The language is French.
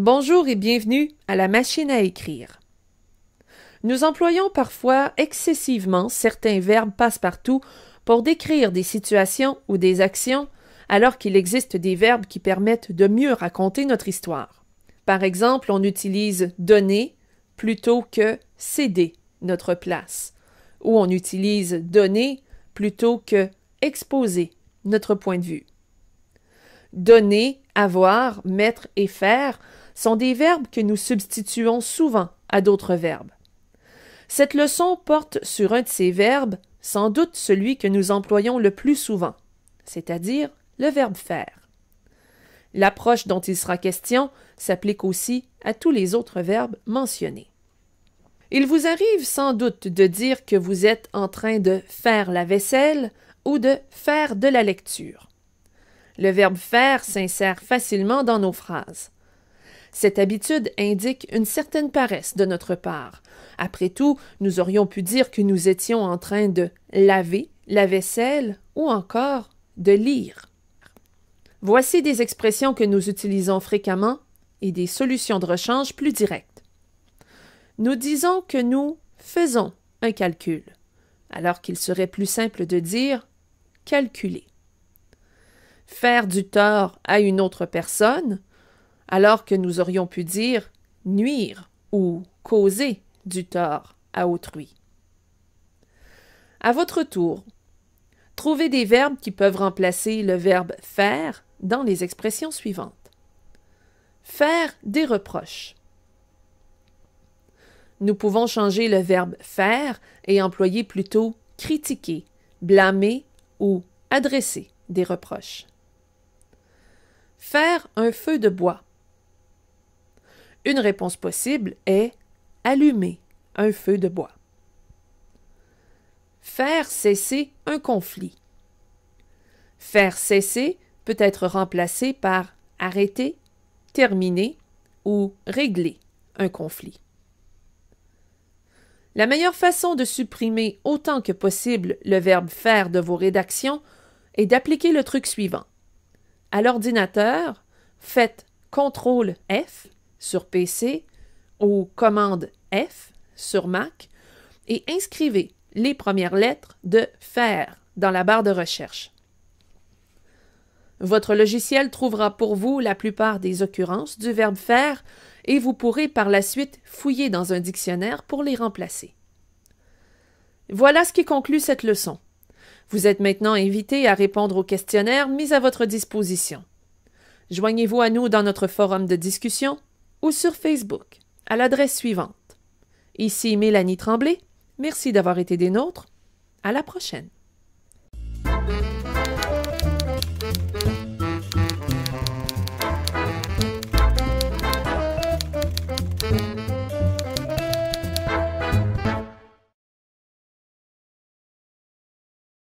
Bonjour et bienvenue à la machine à écrire. Nous employons parfois excessivement certains verbes passe-partout pour décrire des situations ou des actions, alors qu'il existe des verbes qui permettent de mieux raconter notre histoire. Par exemple, on utilise « donner » plutôt que « céder » notre place, ou on utilise « donner » plutôt que « exposer » notre point de vue. Donner, avoir, mettre et faire sont des verbes que nous substituons souvent à d'autres verbes. Cette leçon porte sur un de ces verbes, sans doute celui que nous employons le plus souvent, c'est-à-dire le verbe faire. L'approche dont il sera question s'applique aussi à tous les autres verbes mentionnés. Il vous arrive sans doute de dire que vous êtes en train de faire la vaisselle ou de faire de la lecture. Le verbe faire s'insère facilement dans nos phrases. Cette habitude indique une certaine paresse de notre part. Après tout, nous aurions pu dire que nous étions en train de laver la vaisselle ou encore de lire. Voici des expressions que nous utilisons fréquemment et des solutions de rechange plus directes. Nous disons que nous faisons un calcul, alors qu'il serait plus simple de dire calculer. Faire du tort à une autre personne, alors que nous aurions pu dire nuire ou causer du tort à autrui. À votre tour, trouvez des verbes qui peuvent remplacer le verbe faire dans les expressions suivantes. Faire des reproches. Nous pouvons changer le verbe faire et employer plutôt critiquer, blâmer ou adresser des reproches. Faire un feu de bois. Une réponse possible est allumer un feu de bois. Faire cesser un conflit. Faire cesser peut être remplacé par arrêter, terminer ou régler un conflit. La meilleure façon de supprimer autant que possible le verbe faire de vos rédactions est d'appliquer le truc suivant. À l'ordinateur, faites CTRL F sur PC ou commande F sur Mac et inscrivez les premières lettres de faire dans la barre de recherche. Votre logiciel trouvera pour vous la plupart des occurrences du verbe faire et vous pourrez par la suite fouiller dans un dictionnaire pour les remplacer. Voilà ce qui conclut cette leçon. Vous êtes maintenant invité à répondre aux questionnaires mis à votre disposition. Joignez-vous à nous dans notre forum de discussion ou sur Facebook à l'adresse suivante. Ici Mélanie Tremblay. Merci d'avoir été des nôtres. À la prochaine.